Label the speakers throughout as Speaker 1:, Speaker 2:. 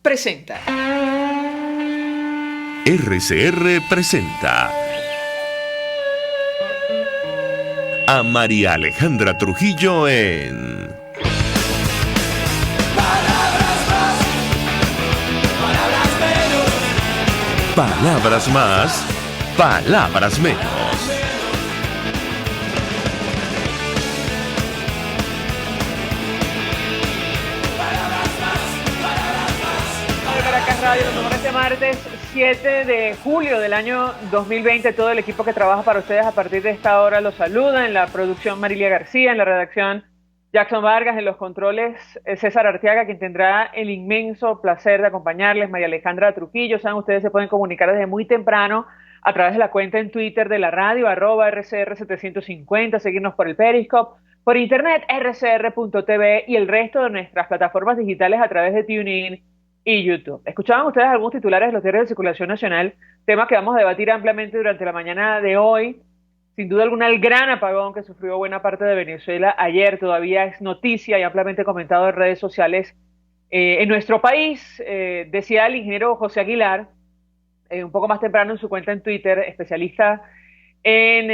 Speaker 1: Presenta.
Speaker 2: RCR presenta a María Alejandra Trujillo en Palabras más, palabras menos.
Speaker 1: Caracas Radio, lo mejor este martes 7 de julio del año 2020. Todo el equipo que trabaja para ustedes a partir de esta hora los saluda. En la producción Marilia García, en la redacción Jackson Vargas, en los controles César Arteaga, quien tendrá el inmenso placer de acompañarles, María Alejandra Trujillo. Saben, ustedes se pueden comunicar desde muy temprano a través de la cuenta en Twitter de la radio, @RCR750, seguirnos por el Periscope, por internet, rcr.tv y el resto de nuestras plataformas digitales a través de TuneIn y YouTube. Escuchaban ustedes algunos titulares de los diarios de circulación nacional, tema que vamos a debatir ampliamente durante la mañana de hoy. Sin duda alguna, el gran apagón que sufrió buena parte de Venezuela ayer todavía es noticia y ampliamente comentado en redes sociales en nuestro país. Decía el ingeniero José Aguilar, un poco más temprano en su cuenta en Twitter, especialista en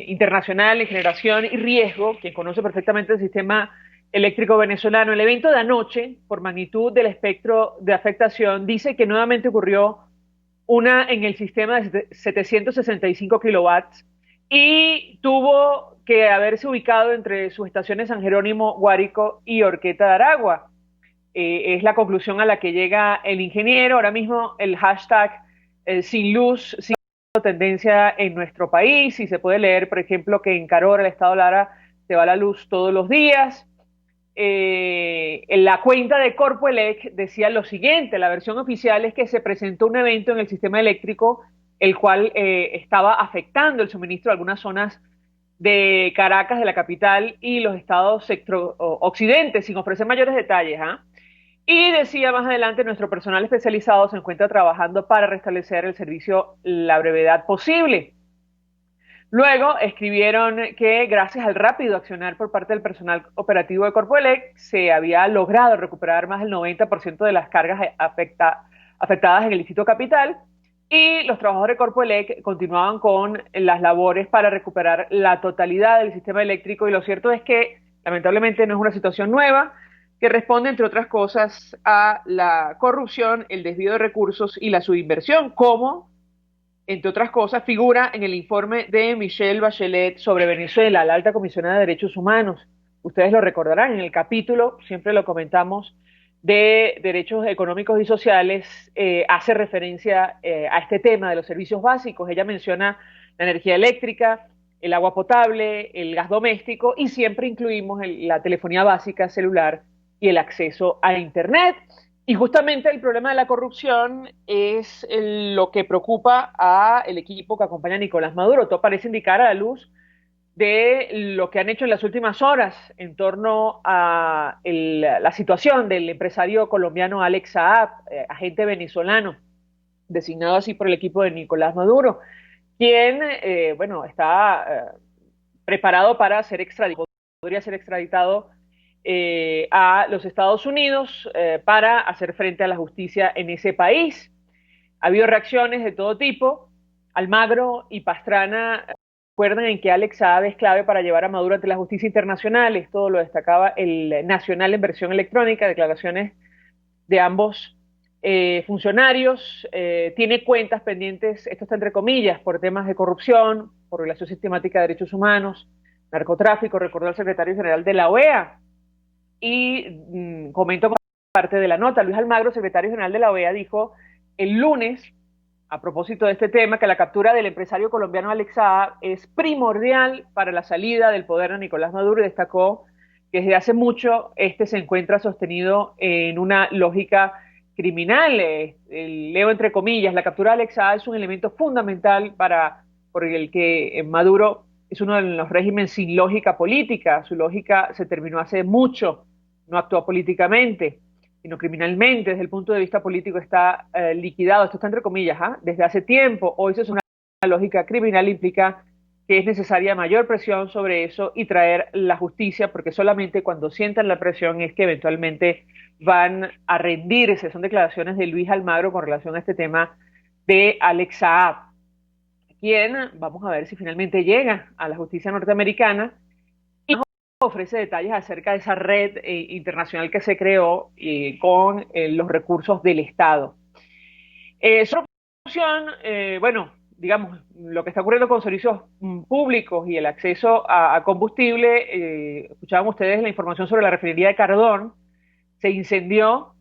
Speaker 1: internacional, en generación y riesgo, quien conoce perfectamente el sistema eléctrico venezolano. El evento de anoche, por magnitud del espectro de afectación, dice que nuevamente ocurrió una en el sistema de 765 kilowatts y tuvo que haberse ubicado entre sus estaciones San Jerónimo, Guárico y Horqueta de Aragua. Es la conclusión a la que llega el ingeniero. Ahora mismo el hashtag sin luz, sin tendencia en nuestro país, y se puede leer, por ejemplo, que en Carora, el estado Lara, se va la luz todos los días. En la cuenta de Corpoelec decía lo siguiente: la versión oficial es que se presentó un evento en el sistema eléctrico, el cual estaba afectando el suministro de algunas zonas de Caracas, de la capital, y los estados occidentes, sin ofrecer mayores detalles. Y decía más adelante, nuestro personal especializado se encuentra trabajando para restablecer el servicio la brevedad posible. Luego escribieron que gracias al rápido accionar por parte del personal operativo de Corpoelec se había logrado recuperar más del 90% de las cargas afectadas en el distrito capital, y los trabajadores de Corpoelec continuaban con las labores para recuperar la totalidad del sistema eléctrico. Y lo cierto es que lamentablemente no es una situación nueva, que responde, entre otras cosas, a la corrupción, el desvío de recursos y la subinversión, como entre otras cosas, figura en el informe de Michelle Bachelet sobre Venezuela, la alta comisionada de derechos humanos. Ustedes lo recordarán, en el capítulo, siempre lo comentamos, de derechos económicos y sociales, hace referencia a este tema de los servicios básicos. Ella menciona la energía eléctrica, el agua potable, el gas doméstico, y siempre incluimos la telefonía básica celular y el acceso a Internet. Y justamente el problema de la corrupción es lo que preocupa al equipo que acompaña a Nicolás Maduro. Todo parece indicar, a la luz de lo que han hecho en las últimas horas en torno a la situación del empresario colombiano Alex Saab, agente venezolano, designado así por el equipo de Nicolás Maduro, quien, está preparado para ser extraditado, podría ser extraditado a los Estados Unidos para hacer frente a la justicia en ese país. Ha habido reacciones de todo tipo. Almagro y Pastrana recuerdan en que Alex Saab es clave para llevar a Maduro ante la justicia internacional. Esto lo destacaba el Nacional en versión electrónica, declaraciones de ambos funcionarios. Tiene cuentas pendientes, esto está entre comillas, por temas de corrupción, por violación sistemática de derechos humanos, narcotráfico, recordó el secretario general de la OEA. Y comento como parte de la nota, Luis Almagro, secretario general de la OEA, dijo el lunes, a propósito de este tema, que la captura del empresario colombiano Alex Saab es primordial para la salida del poder de Nicolás Maduro, y destacó que desde hace mucho este se encuentra sostenido en una lógica criminal. Leo entre comillas: la captura de Alex Saab es un elemento fundamental por el que Maduro es uno de los regímenes sin lógica política. Su lógica se terminó hace mucho, no actuó políticamente, sino criminalmente. Desde el punto de vista político está liquidado. Esto está entre comillas, desde hace tiempo. Hoy se es una lógica criminal, implica que es necesaria mayor presión sobre eso y traer la justicia, porque solamente cuando sientan la presión es que eventualmente van a rendirse. Son declaraciones de Luis Almagro con relación a este tema de Alex Saab, quien vamos a ver si finalmente llega a la justicia norteamericana y ofrece detalles acerca de esa red internacional que se creó con los recursos del Estado. Su opción, bueno, digamos, lo que está ocurriendo con servicios públicos y el acceso a combustible, escuchaban ustedes la información sobre la refinería de Cardón, se incendió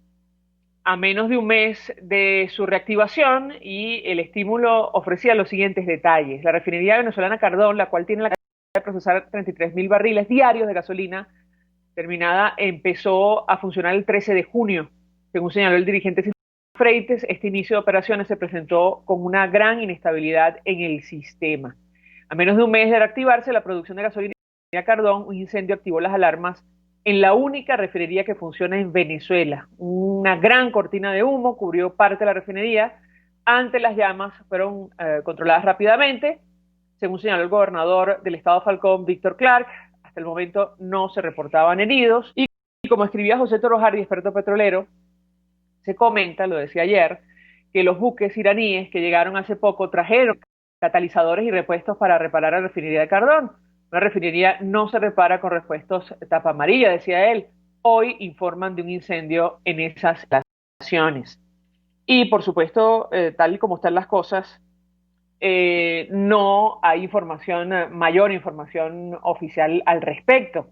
Speaker 1: a menos de un mes de su reactivación y el estímulo ofrecía los siguientes detalles. La refinería venezolana Cardón, la cual tiene la capacidad de procesar 33.000 barriles diarios de gasolina terminada, empezó a funcionar el 13 de junio. Según señaló el dirigente Freites, este inicio de operaciones se presentó con una gran inestabilidad en el sistema. A menos de un mes de reactivarse la producción de gasolina en Cardón, un incendio activó las alarmas en la única refinería que funciona en Venezuela. Una gran cortina de humo cubrió parte de la refinería. Ante las llamas fueron controladas rápidamente. Según señaló el gobernador del estado Falcón, Víctor Clark, hasta el momento no se reportaban heridos. Y como escribía José Torojardi, experto petrolero, se comenta, lo decía ayer, que los buques iraníes que llegaron hace poco trajeron catalizadores y repuestos para reparar la refinería de Cardón. Una refinería no se repara con repuestos tapa amarilla, decía él. Hoy informan de un incendio en esas estaciones. Y por supuesto, tal y como están las cosas, no hay información, mayor información oficial al respecto.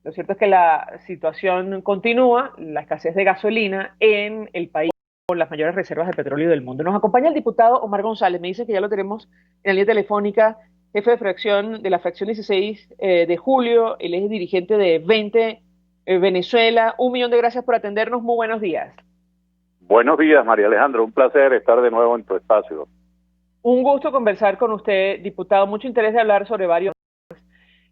Speaker 1: Lo cierto es que la situación continúa, la escasez de gasolina en el país con las mayores reservas de petróleo del mundo. Nos acompaña el diputado Omar González, me dice que ya lo tenemos en la línea telefónica, jefe de fracción de la fracción 16 de julio, él es dirigente de 20 Venezuela. 1 millón de gracias por atendernos, muy buenos días.
Speaker 3: Buenos días, María Alejandra, un placer estar de nuevo en tu espacio.
Speaker 1: Un gusto conversar con usted, diputado, mucho interés de hablar sobre varios.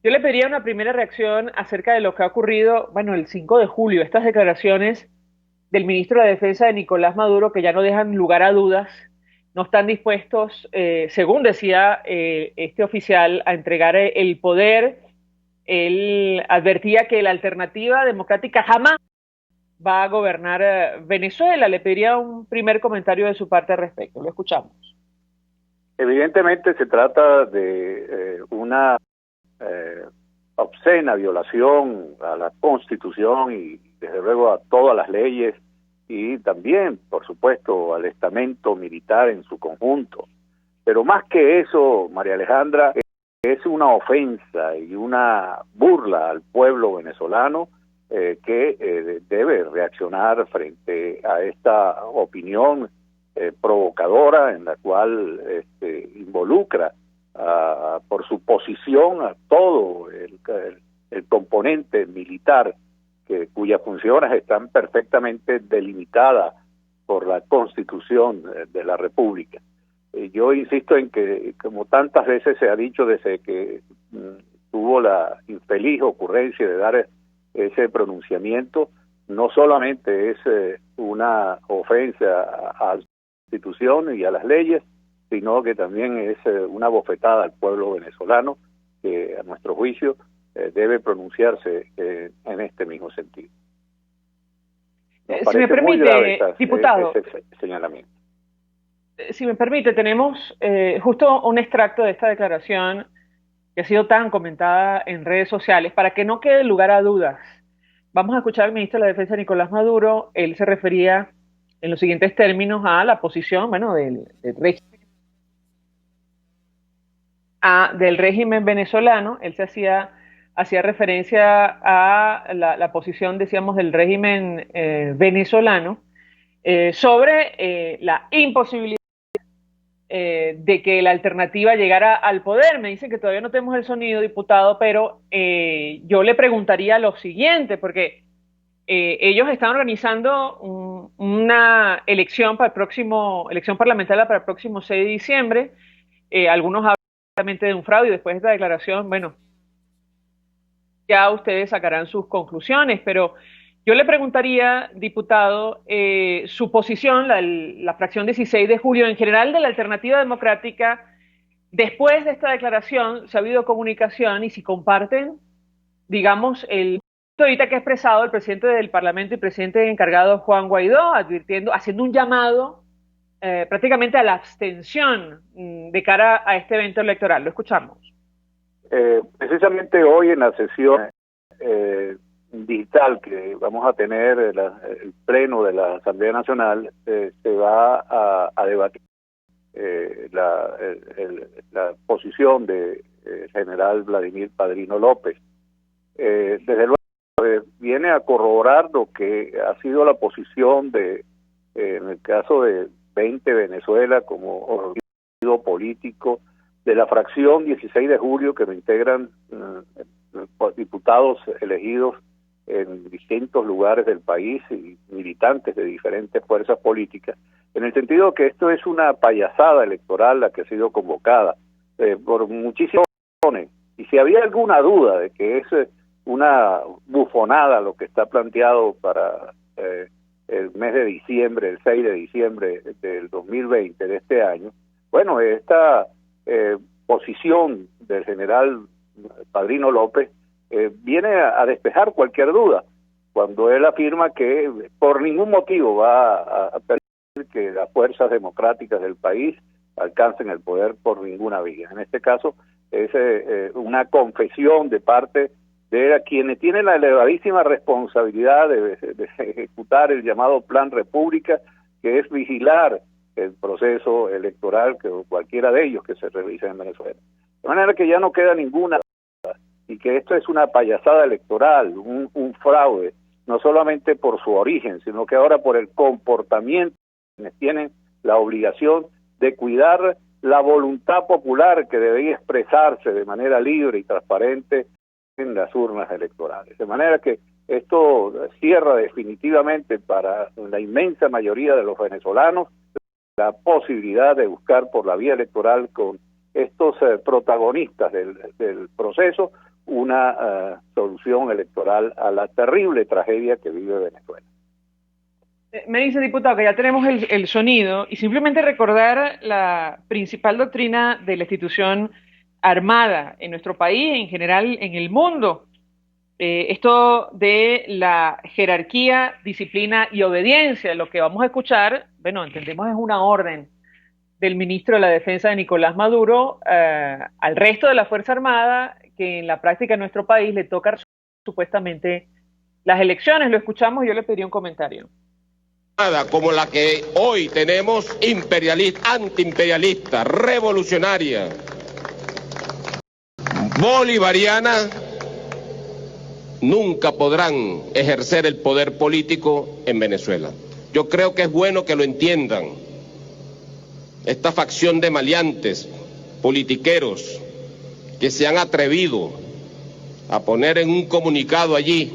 Speaker 1: Yo le pediría una primera reacción acerca de lo que ha ocurrido, bueno, el 5 de julio, estas declaraciones del ministro de Defensa de Nicolás Maduro que ya no dejan lugar a dudas, no están dispuestos, según decía este oficial, a entregar el poder. Él advertía que la alternativa democrática jamás va a gobernar Venezuela. Le pediría un primer comentario de su parte al respecto. Lo escuchamos.
Speaker 3: Evidentemente se trata de una obscena violación a la Constitución y desde luego a todas las leyes y también, por supuesto, al estamento militar en su conjunto. Pero más que eso, María Alejandra, es una ofensa y una burla al pueblo venezolano que debe reaccionar frente a esta opinión provocadora en la cual involucra por su posición a todo el componente militar cuyas funciones están perfectamente delimitadas por la Constitución de la República. Yo insisto en que, como tantas veces se ha dicho desde que tuvo la infeliz ocurrencia de dar ese pronunciamiento, no solamente es una ofensa a la Constitución y a las leyes, sino que también es una bofetada al pueblo venezolano que, a nuestro juicio, debe pronunciarse en este mismo sentido.
Speaker 1: Si me permite, diputado,
Speaker 3: ese señalamiento.
Speaker 1: Si me permite, tenemos justo un extracto de esta declaración que ha sido tan comentada en redes sociales, para que no quede lugar a dudas. Vamos a escuchar al ministro de la Defensa, Nicolás Maduro. Él se refería en los siguientes términos a la posición, bueno, del régimen venezolano. Él se hacía referencia a la posición, decíamos, del régimen venezolano sobre la imposibilidad de que la alternativa llegara al poder. Me dicen que todavía no tenemos el sonido, diputado, pero yo le preguntaría lo siguiente, porque ellos están organizando una elección para el elección parlamentaria para el próximo 6 de diciembre. Algunos hablan de un fraude y después de esta declaración, bueno, ya ustedes sacarán sus conclusiones, pero yo le preguntaría, diputado, su posición, la fracción 16 de julio, en general de la alternativa democrática, Después de esta declaración, se ha habido comunicación y si comparten, digamos, el ahorita que ha expresado el presidente del Parlamento y presidente encargado Juan Guaidó, advirtiendo, haciendo un llamado prácticamente a la abstención de cara a este evento electoral. Lo escuchamos.
Speaker 3: Precisamente hoy en la sesión digital que vamos a tener, el pleno de la Asamblea Nacional, se va a debatir la posición de general Vladimir Padrino López. Desde luego viene a corroborar lo que ha sido la posición en el caso de 20 Venezuela como organización político de la fracción 16 de julio que lo integran diputados elegidos en distintos lugares del país y militantes de diferentes fuerzas políticas, en el sentido que esto es una payasada electoral la que ha sido convocada por muchísimas razones. Y si había alguna duda de que es una bufonada lo que está planteado para el mes de diciembre, el 6 de diciembre del 2020, de este año, bueno, esta posición del general Padrino López viene a despejar cualquier duda, cuando él afirma que por ningún motivo va a permitir que las fuerzas democráticas del país alcancen el poder por ninguna vía. En este caso es una confesión de parte de quienes tienen la elevadísima responsabilidad de ejecutar el llamado Plan República, que es vigilar el proceso electoral, que cualquiera de ellos que se realice en Venezuela. De manera que ya no queda ninguna duda, y que esto es una payasada electoral, un fraude, no solamente por su origen, sino que ahora por el comportamiento de quienes tienen la obligación de cuidar la voluntad popular que debe expresarse de manera libre y transparente en las urnas electorales. De manera que esto cierra definitivamente para la inmensa mayoría de los venezolanos la posibilidad de buscar por la vía electoral con estos protagonistas del proceso una solución electoral a la terrible tragedia que vive Venezuela.
Speaker 1: Me dice, diputado, que ya tenemos el sonido y simplemente recordar la principal doctrina de la institución armada en nuestro país, en general en el mundo. Esto de la jerarquía, disciplina y obediencia. Lo que vamos a escuchar, bueno, entendemos es una orden del ministro de la Defensa de Nicolás Maduro al resto de la Fuerza Armada, que en la práctica en nuestro país le toca supuestamente las elecciones. Lo escuchamos y yo le pedí un comentario.
Speaker 4: Como la que hoy tenemos, imperialista, antiimperialista, revolucionaria, bolivariana, nunca podrán ejercer el poder político en Venezuela. Yo creo que es bueno que lo entiendan. Esta facción de maleantes, politiqueros, que se han atrevido a poner en un comunicado allí,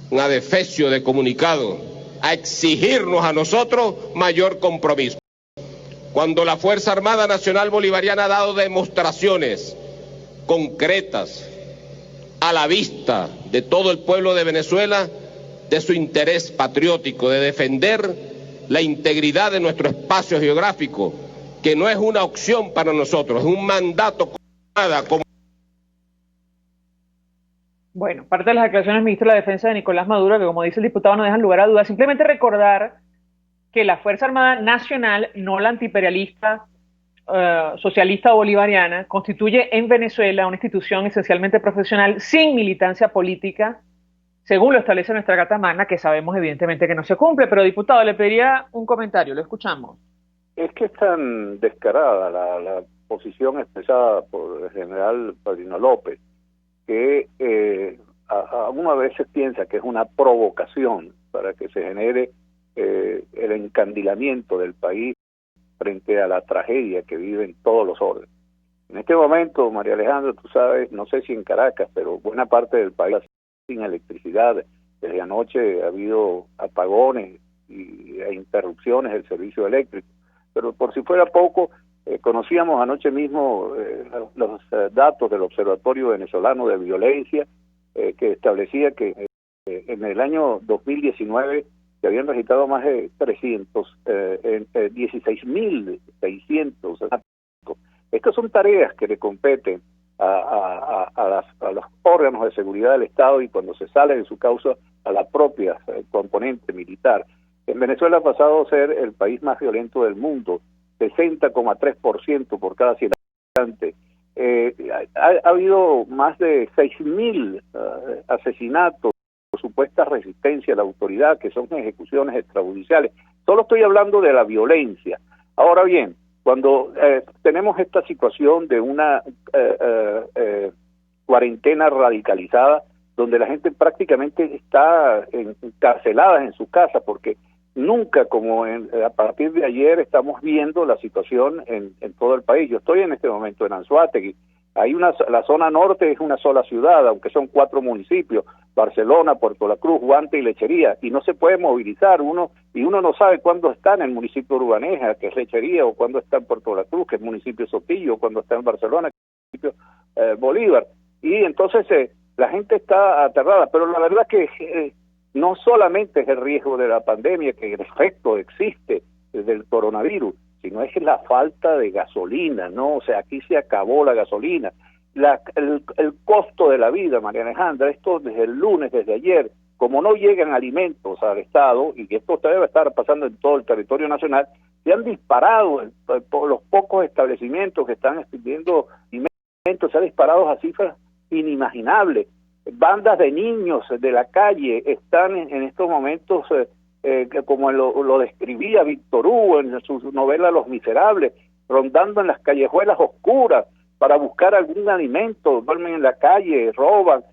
Speaker 4: un adefesio de comunicado, a exigirnos a nosotros mayor compromiso. Cuando la Fuerza Armada Nacional Bolivariana ha dado demostraciones concretas a la vista de todo el pueblo de Venezuela de su interés patriótico, de defender la integridad de nuestro espacio geográfico, que no es una opción para nosotros, es un mandato como.
Speaker 1: Bueno, parte de las declaraciones del ministro de la Defensa de Nicolás Maduro, que como dice el diputado no dejan lugar a dudas, simplemente recordar que la Fuerza Armada Nacional, no la antiimperialista, socialista o bolivariana, constituye en Venezuela una institución esencialmente profesional sin militancia política, según lo establece nuestra Carta Magna, que sabemos evidentemente que no se cumple. Pero diputado, le pediría un comentario, lo escuchamos.
Speaker 3: Es que es tan descarada la posición expresada por el general Padrino López, que a uno a veces piensa que es una provocación para que se genere el encandilamiento del país frente a la tragedia que viven todos los órdenes. En este momento, María Alejandra, tú sabes, no sé si en Caracas, pero buena parte del país sin electricidad. Desde anoche ha habido apagones e interrupciones del servicio eléctrico. Pero por si fuera poco, conocíamos anoche mismo los datos del Observatorio Venezolano de Violencia, que establecía que en el año 2019 se habían registrado más de 16.600 estas son tareas que le competen a los órganos de seguridad del Estado, y cuando se sale de su causa a la propia componente militar. En Venezuela ha pasado a ser el país más violento del mundo, 60,3% por cada 100 habitantes. Ha habido más de 6.000 asesinatos por supuesta resistencia a la autoridad, que son ejecuciones extrajudiciales. Solo estoy hablando de la violencia. Ahora bien, cuando tenemos esta situación de una cuarentena radicalizada, donde la gente prácticamente está encarcelada en su casa, porque nunca como a partir de ayer estamos viendo la situación en todo el país. Yo estoy en este momento en Anzoátegui. La zona norte es una sola ciudad, aunque son 4 municipios: Barcelona, Puerto La Cruz, Guante y Lechería, y no se puede movilizar uno no sabe cuándo está en el municipio de Urbaneja, que es Lechería, o cuándo está en Puerto La Cruz, que es municipio Sotillo, o cuándo está en Barcelona, que es municipio Bolívar, y entonces la gente está aterrada. Pero la verdad que no solamente es el riesgo de la pandemia, que en efecto existe del coronavirus, sino es la falta de gasolina, ¿no? O sea, aquí se acabó la gasolina. El costo de la vida, María Alejandra, esto desde el lunes, desde ayer, como no llegan alimentos al Estado, y que esto debe estar pasando en todo el territorio nacional, se han disparado por los pocos establecimientos que están expidiendo alimentos, se ha disparado a cifras inimaginables. Bandas de niños de la calle están en estos momentos, como lo describía Víctor Hugo en su novela Los Miserables, rondando en las callejuelas oscuras para buscar algún alimento, duermen en la calle, roban,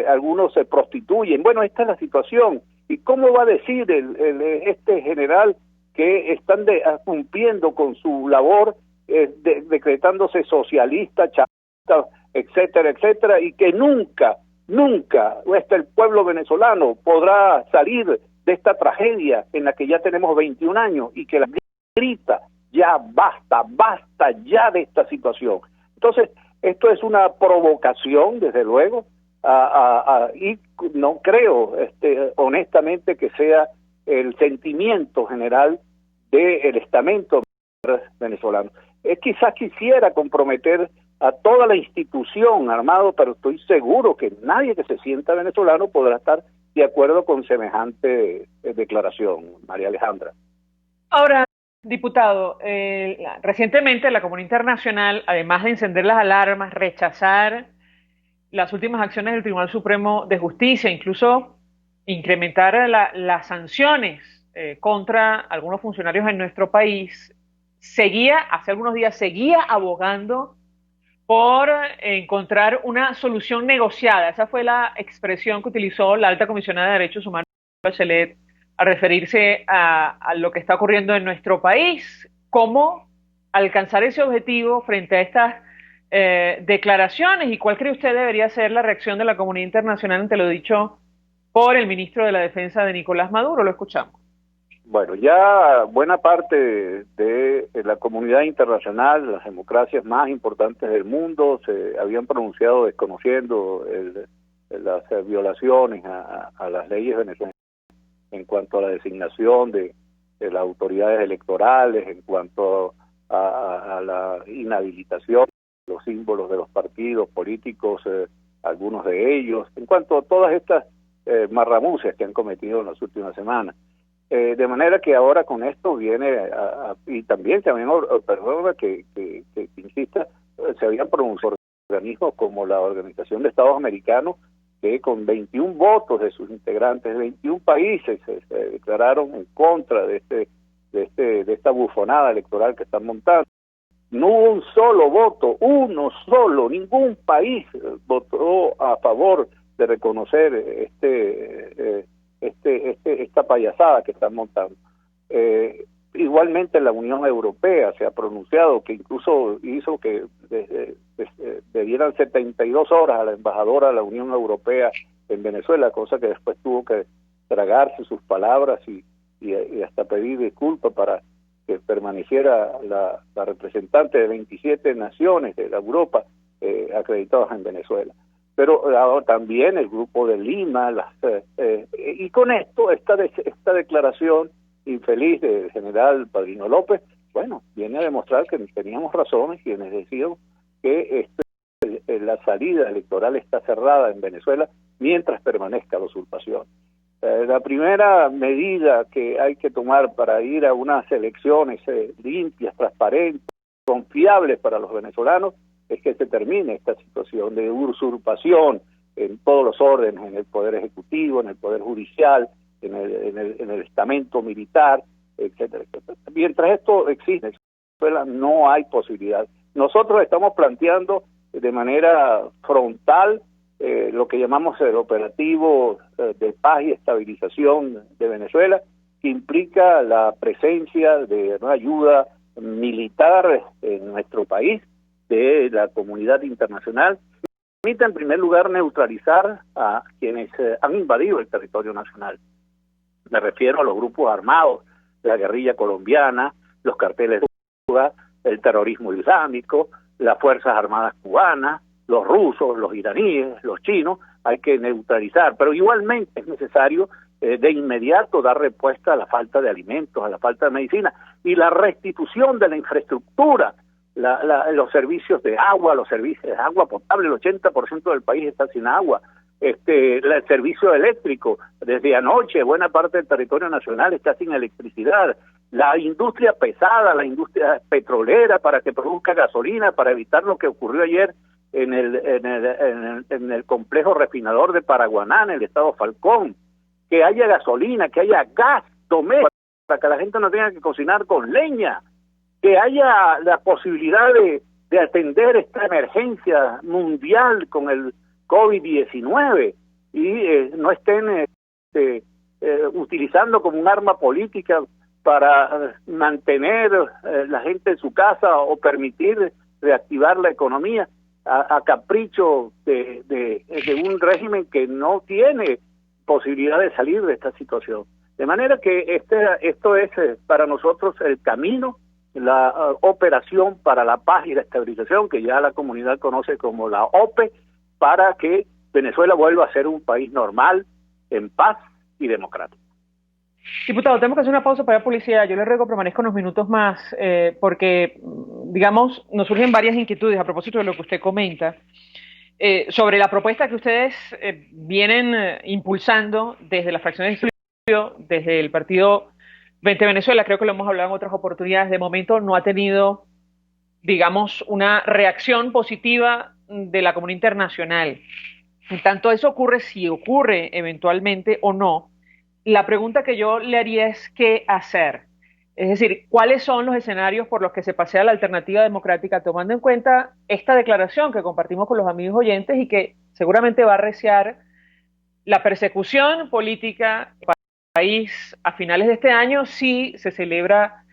Speaker 3: algunos se prostituyen. Bueno, esta es la situación. ¿Y cómo va a decir este general que están cumpliendo con su labor, decretándose socialista, chavista, etcétera, etcétera, y que nunca el pueblo venezolano podrá salir de esta tragedia en la que ya tenemos 21 años y que la grita, ya basta ya de esta situación? Entonces, esto es una provocación, desde luego, y no creo, honestamente, que sea el sentimiento general del estamento venezolano. Quizás quisiera comprometer a toda la institución armado, pero estoy seguro que nadie que se sienta venezolano podrá estar de acuerdo con semejante declaración, María Alejandra.
Speaker 1: Ahora, diputado, recientemente la comunidad internacional, además de encender las alarmas, rechazar las últimas acciones del Tribunal Supremo de Justicia, incluso incrementar las sanciones contra algunos funcionarios en nuestro país, hace algunos días seguía abogando por encontrar una solución negociada. Esa fue la expresión que utilizó la alta comisionada de Derechos Humanos, Bachelet, a referirse a lo que está ocurriendo en nuestro país. ¿Cómo alcanzar ese objetivo frente a estas declaraciones? ¿Y cuál cree usted debería ser la reacción de la comunidad internacional ante lo dicho por el ministro de la Defensa de Nicolás Maduro? Lo escuchamos.
Speaker 3: Bueno, ya buena parte de la comunidad internacional, las democracias más importantes del mundo, se habían pronunciado desconociendo las violaciones a las leyes venezolanas en cuanto a la designación de las autoridades electorales, en cuanto a la inhabilitación de los símbolos de los partidos políticos, algunos de ellos, en cuanto a todas estas marramucias que han cometido en las últimas semanas. De manera que ahora con esto viene y también perdona que insista, se habían pronunciado organismos como la Organización de Estados Americanos, que con 21 votos de sus integrantes, 21 países se declararon en contra de esta bufonada electoral que están montando. No hubo un solo voto, ningún país votó a favor de reconocer esta payasada que están montando. Igualmente la Unión Europea se ha pronunciado, que incluso hizo que le dieran 72 horas a la embajadora de la Unión Europea en Venezuela, cosa que después tuvo que tragarse sus palabras y hasta pedir disculpas para que permaneciera la representante de 27 naciones de la Europa acreditadas en Venezuela. Pero también el Grupo de Lima, y con esto, esta declaración infeliz del general Padrino López, bueno, viene a demostrar que teníamos razones quienes decían que la salida electoral está cerrada en Venezuela mientras permanezca la usurpación. La primera medida que hay que tomar para ir a unas elecciones limpias, transparentes, confiables para los venezolanos, es que se termine esta situación de usurpación en todos los órdenes, en el Poder Ejecutivo, en el Poder Judicial, en el estamento militar, etcétera, etcétera. Mientras esto existe, en Venezuela no hay posibilidad. Nosotros estamos planteando de manera frontal lo que llamamos el operativo de paz y estabilización de Venezuela, que implica la presencia de una ayuda militar en nuestro país, de la comunidad internacional. Permite en primer lugar neutralizar a quienes han invadido el territorio nacional. Me refiero a los grupos armados, la guerrilla colombiana, los carteles de Cuba, el terrorismo islámico, las Fuerzas Armadas cubanas, los rusos, los iraníes, los chinos. Hay que neutralizar, pero igualmente es necesario de inmediato dar respuesta a la falta de alimentos, a la falta de medicina y la restitución de la infraestructura, los servicios de agua, los servicios de agua potable. El 80% del país está sin agua. El servicio eléctrico, desde anoche buena parte del territorio nacional está sin electricidad. La industria pesada, la industria petrolera, para que produzca gasolina, para evitar lo que ocurrió ayer en el complejo refinador de Paraguaná, en el estado Falcón, que haya gasolina, que haya gas doméstico, para que la gente no tenga que cocinar con leña, que haya la posibilidad de atender esta emergencia mundial con el COVID-19 y no estén utilizando como un arma política para mantener la gente en su casa o permitir reactivar la economía a capricho de un régimen que no tiene posibilidad de salir de esta situación. De manera que esto es para nosotros el camino, la operación para la paz y la estabilización, que ya la comunidad conoce como la OPE, para que Venezuela vuelva a ser un país normal, en paz y democrático.
Speaker 1: Diputado, tenemos que hacer una pausa para la publicidad. Yo le ruego que permanezca unos minutos más, porque, digamos, nos surgen varias inquietudes a propósito de lo que usted comenta, sobre la propuesta que ustedes vienen impulsando desde la fracción de estudio, desde el partido 20 Venezuela. Creo que lo hemos hablado en otras oportunidades. De momento no ha tenido, digamos, una reacción positiva de la comunidad internacional. En tanto eso ocurre, si ocurre eventualmente o no, la pregunta que yo le haría es ¿qué hacer? Es decir, ¿cuáles son los escenarios por los que se pasea la alternativa democrática, tomando en cuenta esta declaración que compartimos con los amigos oyentes y que seguramente va a arreciar la persecución política para el país a finales de este año si se celebra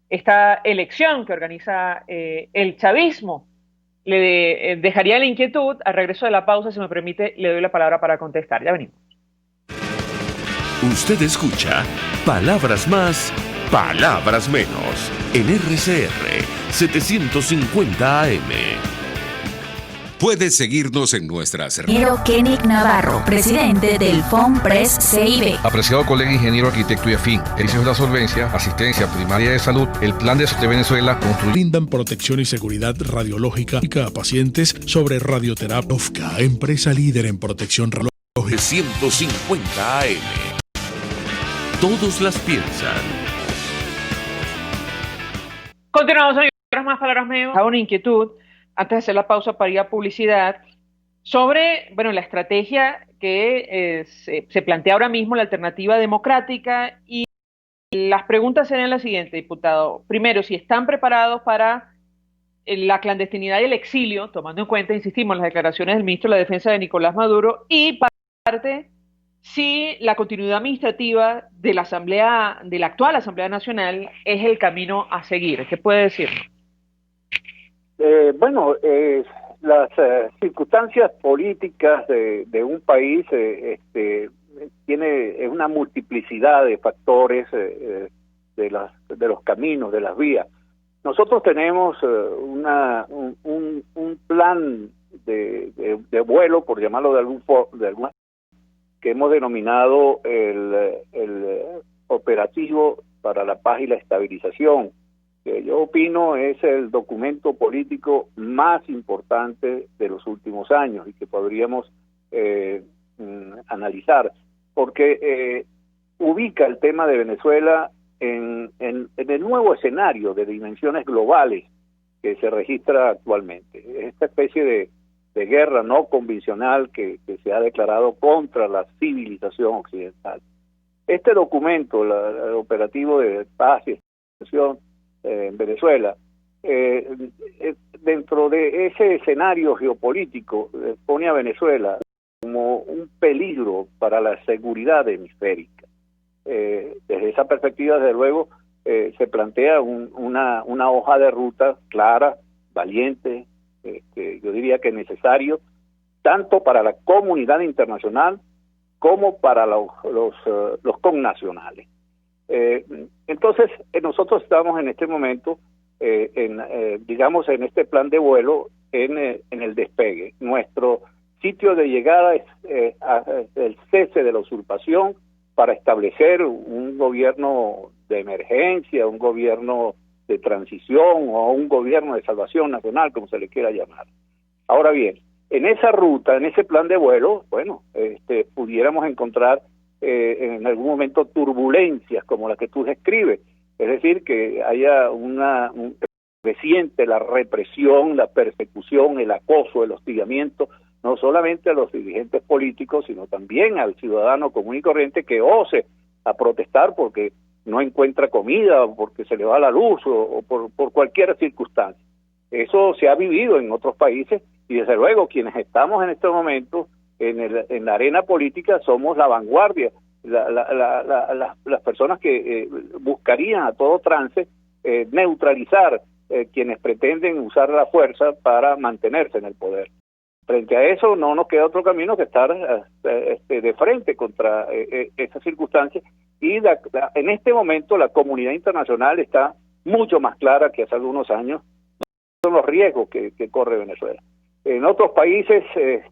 Speaker 1: esta elección que organiza el chavismo? Le dejaría la inquietud. Al regreso de la pausa, si me permite, le doy la palabra para contestar. Ya venimos.
Speaker 2: Usted escucha Palabras Más, Palabras Menos en RCR 750 AM.
Speaker 5: Puedes seguirnos en nuestras redes.
Speaker 6: Ingeniero Kenick Navarro, presidente del FOMPRES CIB.
Speaker 7: Apreciado colega ingeniero, arquitecto y afín, servicios de la solvencia, asistencia primaria de salud, el plan de Venezuela
Speaker 8: brindan protección y seguridad radiológica a pacientes sobre radioterapia. OFCA, empresa líder en protección radiológica.
Speaker 2: 150 AM. Todos las piensan.
Speaker 1: Continuamos, amigos, más palabras menos. Hago una inquietud antes de hacer la pausa para ir a publicidad sobre, bueno, la estrategia que se plantea ahora mismo, la alternativa democrática, y las preguntas serían las siguientes, diputado. Primero, si están preparados para la clandestinidad y el exilio, tomando en cuenta, insistimos, las declaraciones del ministro de la Defensa de Nicolás Maduro, y parte si la continuidad administrativa de la Asamblea, de la actual Asamblea Nacional, es el camino a seguir. ¿Qué puede decirnos?
Speaker 3: Las circunstancias políticas de un país tiene una multiplicidad de factores de los caminos, de las vías. Nosotros tenemos un plan de vuelo, por llamarlo de alguna, que hemos denominado el operativo para la paz y la estabilización, que yo opino es el documento político más importante de los últimos años y que podríamos analizar, porque ubica el tema de Venezuela en el nuevo escenario de dimensiones globales que se registra actualmente. Esta especie de guerra no convencional que se ha declarado contra la civilización occidental. Este documento, el operativo de paz y estabilización en Venezuela, dentro de ese escenario geopolítico, pone a Venezuela como un peligro para la seguridad hemisférica. Desde esa perspectiva, desde luego, se plantea una hoja de ruta clara, valiente, yo diría que necesario, tanto para la comunidad internacional como para los connacionales. Entonces, nosotros estamos en este momento, digamos, en este plan de vuelo, en el despegue. Nuestro sitio de llegada es el cese de la usurpación para establecer un gobierno de emergencia, un gobierno de transición o un gobierno de salvación nacional, como se le quiera llamar. Ahora bien, en esa ruta, en ese plan de vuelo, bueno, pudiéramos encontrar en algún momento turbulencias como las que tú describes, es decir, que haya creciente la represión, la persecución, el acoso, el hostigamiento, no solamente a los dirigentes políticos, sino también al ciudadano común y corriente que ose a protestar porque no encuentra comida, o porque se le va la luz, o por cualquier circunstancia. Eso se ha vivido en otros países, y desde luego quienes estamos en este momento en la arena política somos la vanguardia, las personas que buscarían a todo trance neutralizar quienes pretenden usar la fuerza para mantenerse en el poder. Frente a eso no nos queda otro camino que estar de frente contra esas circunstancias, y en este momento la comunidad internacional está mucho más clara que hace algunos años son los riesgos que corre Venezuela. En otros países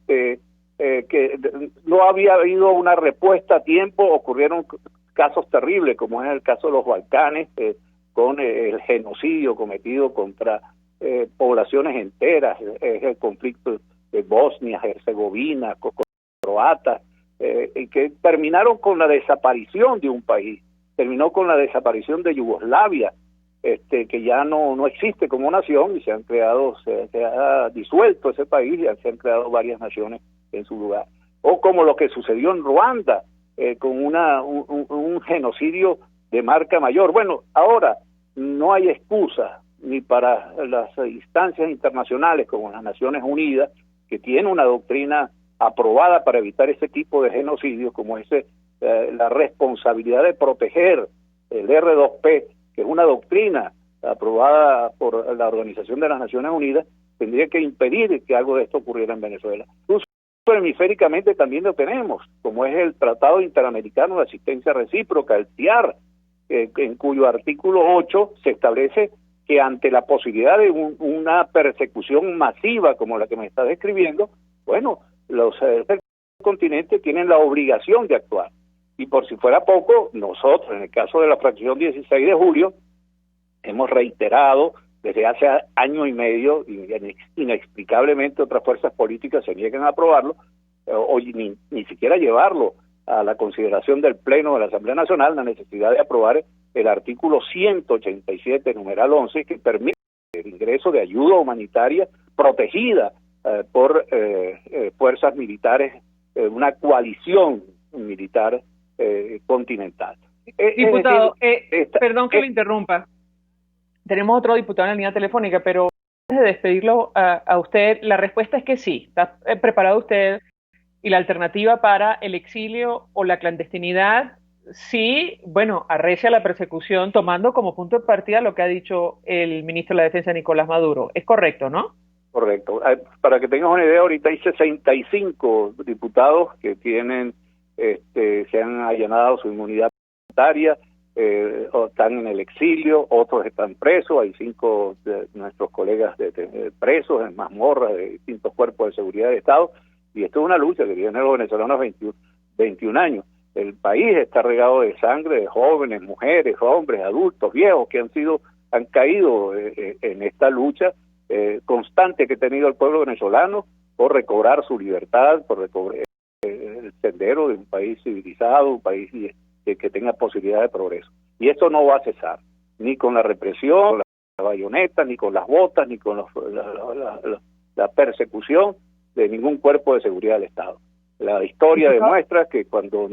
Speaker 3: que no había habido una respuesta a tiempo, ocurrieron casos terribles, como es el caso de los Balcanes, con el genocidio cometido contra poblaciones enteras, el conflicto de Bosnia, Herzegovina, croatas, y que terminaron con la desaparición de un país, terminó con la desaparición de Yugoslavia, que ya no existe como nación, y se ha disuelto ese país y se han creado varias naciones en su lugar. O como lo que sucedió en Ruanda, con un genocidio de marca mayor. Bueno, ahora no hay excusa ni para las instancias internacionales como las Naciones Unidas, que tiene una doctrina aprobada para evitar ese tipo de genocidios, como la responsabilidad de proteger el R2P, que es una doctrina aprobada por la Organización de las Naciones Unidas, tendría que impedir que algo de esto ocurriera en Venezuela. Incluso hemisféricamente también lo tenemos, como es el Tratado Interamericano de Asistencia Recíproca, el TIAR, en cuyo artículo 8 se establece que ante la posibilidad de una persecución masiva como la que me está describiendo, bueno, los continentes tienen la obligación de actuar. Y por si fuera poco, nosotros, en el caso de la fracción 16 de julio, hemos reiterado desde hace año y medio, y inexplicablemente otras fuerzas políticas se niegan a aprobarlo, o ni siquiera llevarlo a la consideración del Pleno de la Asamblea Nacional, la necesidad de aprobar el artículo 187, numeral 11, que permite el ingreso de ayuda humanitaria protegida por fuerzas militares, una coalición militar continental.
Speaker 1: Diputado, perdón que lo interrumpa. Tenemos otro diputado en la línea telefónica, pero antes de despedirlo a usted, la respuesta es que sí. ¿Está preparado usted? Y la alternativa para el exilio o la clandestinidad, sí, bueno, arrecia la persecución, tomando como punto de partida lo que ha dicho el ministro de la Defensa, Nicolás Maduro. Es correcto, ¿no?
Speaker 3: Correcto. Para que tengas una idea, ahorita hay 65 diputados que se han allanado su inmunidad parlamentaria, o están en el exilio, otros están presos, hay 5 de nuestros colegas presos en mazmorras de distintos cuerpos de seguridad de Estado, y esto es una lucha que vienen los venezolanos 21 años. El país está regado de sangre de jóvenes, mujeres, hombres, adultos, viejos, que han sido han caído en esta lucha constante que ha tenido el pueblo venezolano por recobrar su libertad, por recobrar el sendero de un país civilizado, un país que tenga posibilidad de progreso. Y esto no va a cesar, ni con la represión, la bayoneta, ni con las botas, ni con la persecución de ningún cuerpo de seguridad del Estado. La historia demuestra que cuando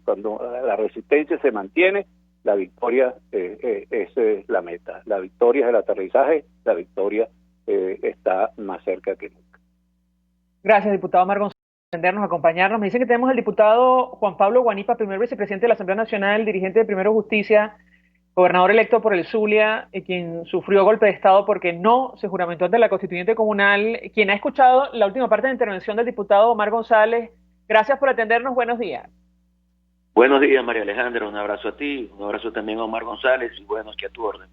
Speaker 3: cuando la resistencia se mantiene, la victoria es la meta. La victoria es el aterrizaje, la victoria está más cerca que nunca.
Speaker 1: Gracias, diputado Omar González, por atendernos, acompañarnos. Me dice que tenemos al diputado Juan Pablo Guanipa, primer vicepresidente de la Asamblea Nacional, dirigente de Primero Justicia, gobernador electo por el Zulia, quien sufrió golpe de Estado porque no se juramentó ante la Constituyente Comunal, quien ha escuchado la última parte de la intervención del diputado Omar González. Gracias por atendernos, buenos días.
Speaker 9: Buenos días, María Alejandra, un abrazo a ti, un abrazo también a Omar González y bueno, aquí a tu orden.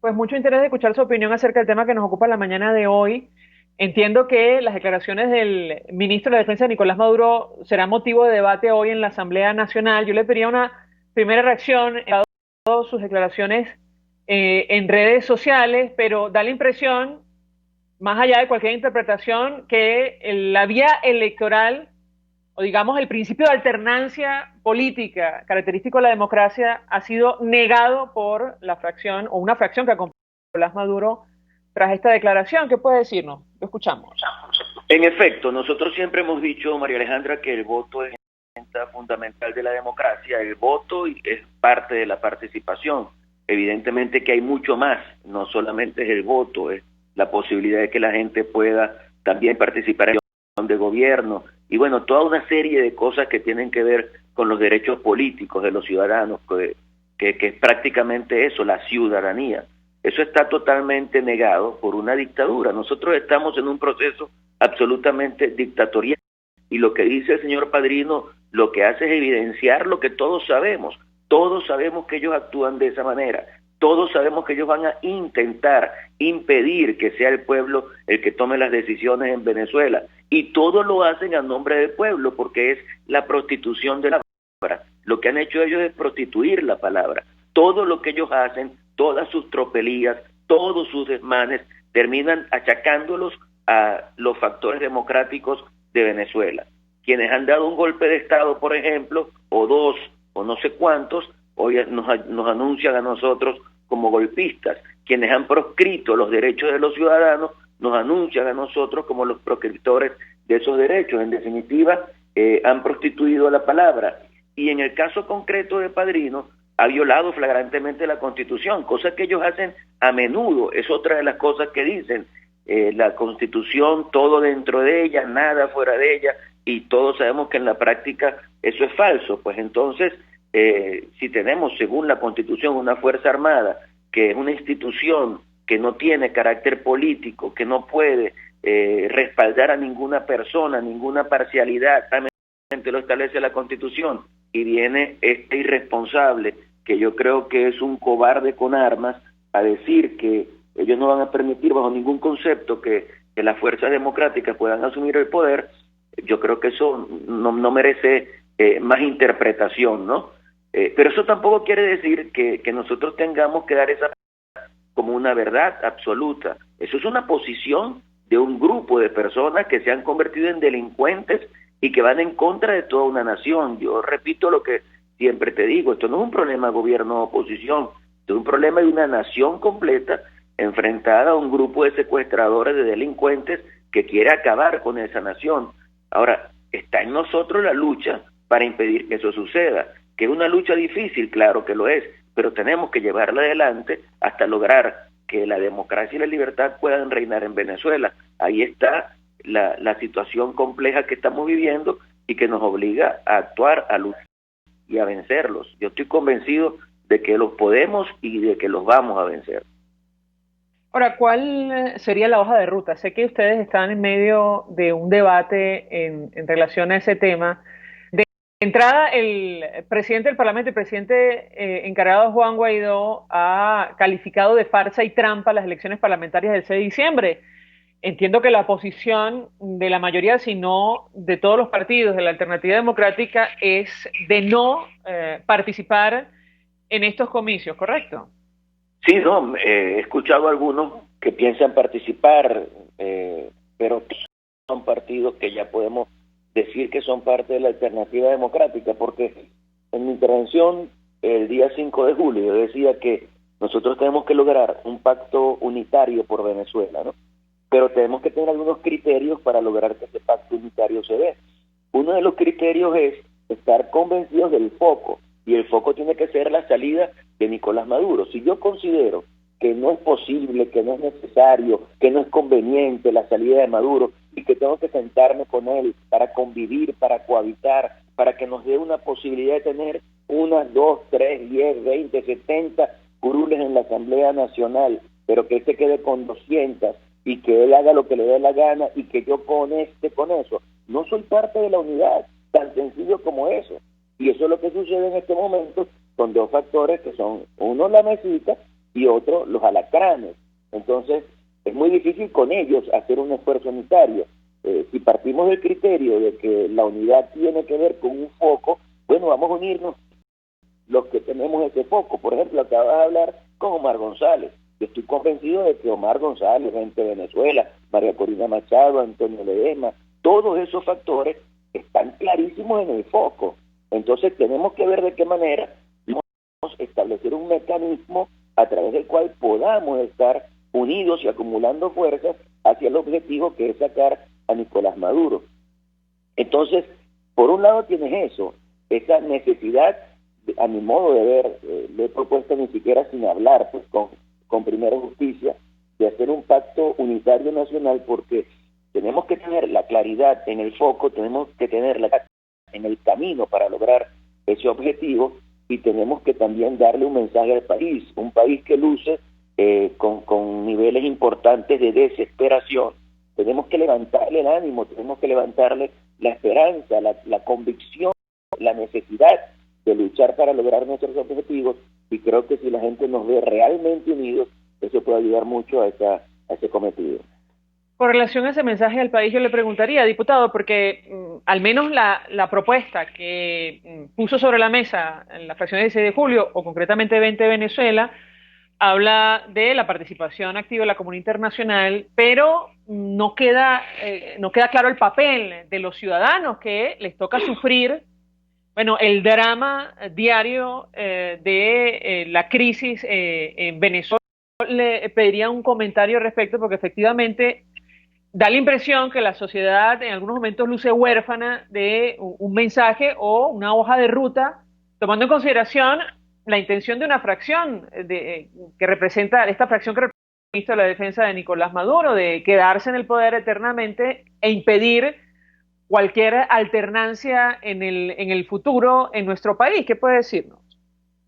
Speaker 1: Pues mucho interés de escuchar su opinión acerca del tema que nos ocupa la mañana de hoy. Entiendo que las declaraciones del ministro de la Defensa, Nicolás Maduro, serán motivo de debate hoy en la Asamblea Nacional. Yo le pediría una primera reacción a todas sus declaraciones en redes sociales, pero da la impresión, más allá de cualquier interpretación, que la vía electoral, o digamos el principio de alternancia política característico de la democracia, ha sido negado por la fracción, o una fracción que acompaña a Nicolás Maduro tras esta declaración. ¿Qué puede decirnos? Lo escuchamos.
Speaker 9: En efecto, nosotros siempre hemos dicho, María Alejandra, que el voto es fundamental de la democracia. El voto es parte de la participación. Evidentemente que hay mucho más, no solamente es el voto, es la posibilidad de que la gente pueda también participar en de gobierno y bueno, toda una serie de cosas que tienen que ver con los derechos políticos de los ciudadanos, que es prácticamente eso, la ciudadanía. Eso está totalmente negado por una dictadura. Nosotros estamos en un proceso absolutamente dictatorial y lo que dice el señor Padrino lo que hace es evidenciar lo que todos sabemos. Todos sabemos que ellos actúan de esa manera. Todos sabemos que ellos van a intentar impedir que sea el pueblo el que tome las decisiones en Venezuela. Y todos lo hacen a nombre del pueblo porque es la prostitución de la palabra. Lo que han hecho ellos es prostituir la palabra. Todo lo que ellos hacen, todas sus tropelías, todos sus desmanes, terminan achacándolos a los factores democráticos de Venezuela. Quienes han dado un golpe de Estado, por ejemplo, o dos, o no sé cuántos, hoy nos anuncian a nosotros como golpistas. Quienes han proscrito los derechos de los ciudadanos, nos anuncian a nosotros como los proscriptores de esos derechos. En definitiva, han prostituido la palabra. Y en el caso concreto de Padrino, ha violado flagrantemente la Constitución, cosa que ellos hacen a menudo. Es otra de las cosas que dicen. La Constitución, todo dentro de ella, nada fuera de ella, y todos sabemos que en la práctica eso es falso. Pues entonces, si tenemos, según la Constitución, una Fuerza Armada, que es una institución que no tiene carácter político, que no puede respaldar a ninguna persona, ninguna parcialidad, solamente lo establece la Constitución, y viene este irresponsable, que yo creo que es un cobarde con armas, a decir que ellos no van a permitir bajo ningún concepto que las fuerzas democráticas puedan asumir el poder. Yo creo que eso no merece más interpretación, ¿no? Pero eso tampoco quiere decir que nosotros tengamos que dar esa como una verdad absoluta. Eso es una posición de un grupo de personas que se han convertido en delincuentes y que van en contra de toda una nación. Yo repito lo que siempre te digo, esto no es un problema de gobierno o oposición, esto es un problema de una nación completa enfrentada a un grupo de secuestradores, de delincuentes que quiere acabar con esa nación. Ahora, está en nosotros la lucha para impedir que eso suceda, que es una lucha difícil, claro que lo es, pero tenemos que llevarla adelante hasta lograr que la democracia y la libertad puedan reinar en Venezuela. Ahí está la situación compleja que estamos viviendo y que nos obliga a actuar, a luchar y a vencerlos. Yo estoy convencido de que los podemos y de que los vamos a vencer.
Speaker 1: Ahora, ¿cuál sería la hoja de ruta? Sé que ustedes están en medio de un debate en relación a ese tema. De entrada, el presidente del Parlamento, el presidente encargado Juan Guaidó, ha calificado de farsa y trampa las elecciones parlamentarias del 6 de diciembre. Entiendo que la posición de la mayoría, si no de todos los partidos de la Alternativa Democrática, es de no participar en estos comicios, ¿correcto?
Speaker 9: Sí, no, he escuchado a algunos que piensan participar, pero son partidos que ya podemos decir que son parte de la alternativa democrática, porque en mi intervención el día 5 de julio yo decía que nosotros tenemos que lograr un pacto unitario por Venezuela, ¿no? Pero tenemos que tener algunos criterios para lograr que ese pacto unitario se dé. Uno de los criterios es estar convencidos del foco, y el foco tiene que ser la salida de Nicolás Maduro. Si yo considero que no es posible, que no es necesario, que no es conveniente la salida de Maduro y que tengo que sentarme con él para convivir, para cohabitar, para que nos dé una posibilidad de tener 1, 2, 3, 10, 20, 70 curules en la Asamblea Nacional, pero que él se quede con 200 y que él haga lo que le dé la gana y que yo con eso, no soy parte de la unidad, tan sencillo como eso. Y eso es lo que sucede en este momento con dos factores que son, uno la mesita y otro los alacranes. Entonces es muy difícil con ellos hacer un esfuerzo unitario. Si partimos del criterio de que la unidad tiene que ver con un foco, bueno, vamos a unirnos los que tenemos ese foco. Por ejemplo, acabas de hablar con Omar González. Yo estoy convencido de que Omar González, gente de Venezuela, María Corina Machado, Antonio Ledesma, todos esos factores están clarísimos en el foco. Entonces tenemos que ver de qué manera podemos establecer un mecanismo a través del cual podamos estar unidos y acumulando fuerzas hacia el objetivo que es sacar a Nicolás Maduro. Entonces, por un lado tienes eso, esa necesidad, a mi modo de ver, le he propuesto ni siquiera sin hablar, pues con Primera Justicia, de hacer un pacto unitario nacional, porque tenemos que tener la claridad en el foco, tenemos que tener la en el camino para lograr ese objetivo, y tenemos que también darle un mensaje al país, un país que luce con niveles importantes de desesperación. Tenemos que levantarle el ánimo, tenemos que levantarle la esperanza, la convicción, la necesidad de luchar para lograr nuestros objetivos, y creo que si la gente nos ve realmente unidos, eso puede ayudar mucho a ese cometido.
Speaker 1: Con relación a ese mensaje al país, yo le preguntaría, diputado, porque al menos la propuesta que puso sobre la mesa en la fracción de 16 de julio, o concretamente 20 de Venezuela, habla de la participación activa de la comunidad internacional, pero no queda claro el papel de los ciudadanos que les toca sufrir, bueno, el drama diario de la crisis en Venezuela. Le pediría un comentario al respecto, porque efectivamente da la impresión que la sociedad en algunos momentos luce huérfana de un mensaje o una hoja de ruta, tomando en consideración la intención de una fracción que representa, esta fracción que representa la defensa de Nicolás Maduro, de quedarse en el poder eternamente e impedir cualquier alternancia en el futuro en nuestro país. ¿Qué puede decirnos?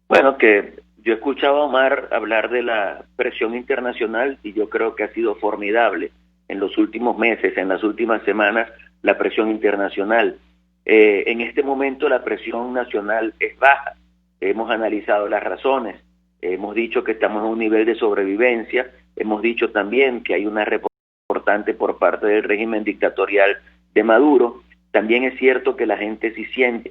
Speaker 9: Bueno, que yo he escuchado a Omar hablar de la presión internacional y yo creo que ha sido formidable en los últimos meses, en las últimas semanas, la presión internacional. En este momento la presión nacional es baja. Hemos analizado las razones, hemos dicho que estamos en un nivel de sobrevivencia, hemos dicho también que hay una respuesta importante por parte del régimen dictatorial de Maduro. También es cierto que la gente, si siente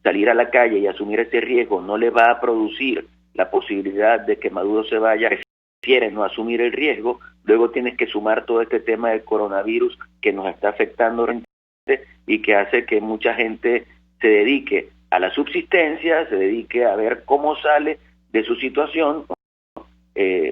Speaker 9: salir a la calle y asumir ese riesgo, no le va a producir la posibilidad de que Maduro se vaya, prefiere no asumir el riesgo. Luego tienes que sumar todo este tema del coronavirus que nos está afectando y que hace que mucha gente se dedique a la subsistencia, se dedique a ver cómo sale de su situación.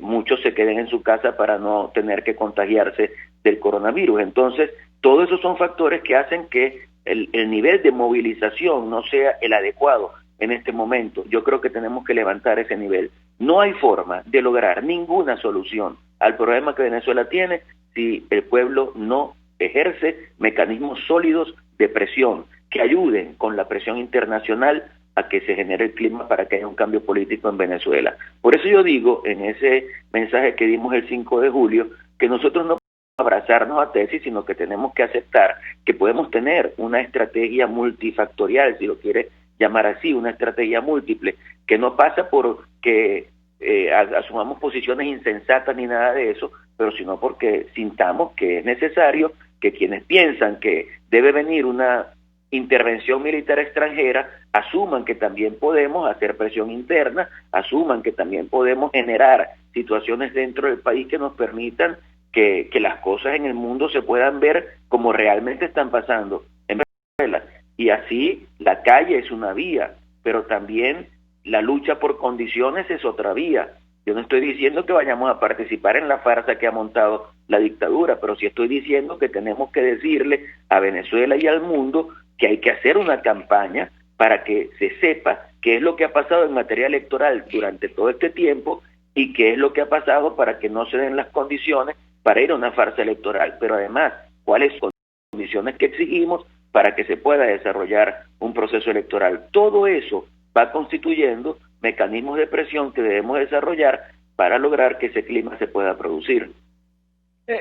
Speaker 9: Muchos se queden en su casa para no tener que contagiarse del coronavirus. Entonces, todos esos son factores que hacen que el nivel de movilización no sea el adecuado en este momento. Yo creo que tenemos que levantar ese nivel. No hay forma de lograr ninguna solución al problema que Venezuela tiene si el pueblo no ejerce mecanismos sólidos de presión que ayuden con la presión internacional a que se genere el clima para que haya un cambio político en Venezuela. Por eso yo digo en ese mensaje que dimos el 5 de julio que nosotros no abrazarnos a tesis, sino que tenemos que aceptar que podemos tener una estrategia multifactorial, si lo quiere llamar así, una estrategia múltiple, que no pasa por que asumamos posiciones insensatas ni nada de eso, pero sino porque sintamos que es necesario que quienes piensan que debe venir una intervención militar extranjera asuman que también podemos hacer presión interna, asuman que también podemos generar situaciones dentro del país que nos permitan que las cosas en el mundo se puedan ver como realmente están pasando en Venezuela. Y así la calle es una vía, pero también la lucha por condiciones es otra vía. Yo no estoy diciendo que vayamos a participar en la farsa que ha montado la dictadura, pero sí estoy diciendo que tenemos que decirle a Venezuela y al mundo que hay que hacer una campaña para que se sepa qué es lo que ha pasado en materia electoral durante todo este tiempo y qué es lo que ha pasado para que no se den las condiciones para ir a una farsa electoral, pero además, cuáles son las condiciones que exigimos para que se pueda desarrollar un proceso electoral. Todo eso va constituyendo mecanismos de presión que debemos desarrollar para lograr que ese clima se pueda producir.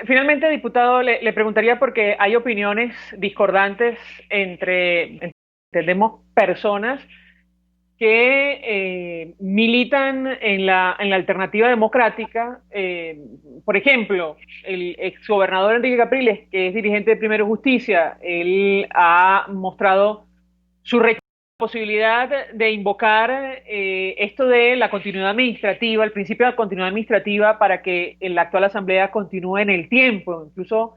Speaker 1: Finalmente, diputado, le preguntaría, porque hay opiniones discordantes entendemos, personas que militan en la alternativa democrática. Por ejemplo, el exgobernador Enrique Capriles, que es dirigente de Primero Justicia, él ha mostrado su posibilidad de invocar esto de la continuidad administrativa, el principio de la continuidad administrativa, para que la actual asamblea continúe en el tiempo, incluso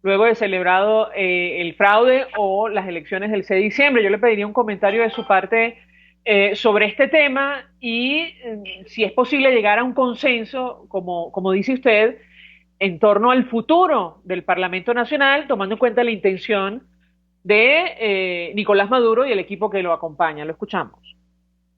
Speaker 1: luego de celebrado el fraude o las elecciones del 6 de diciembre. Yo le pediría un comentario de su parte sobre este tema y si es posible llegar a un consenso, como dice usted, en torno al futuro del Parlamento Nacional, tomando en cuenta la intención de Nicolás Maduro y el equipo que lo acompaña. Lo escuchamos.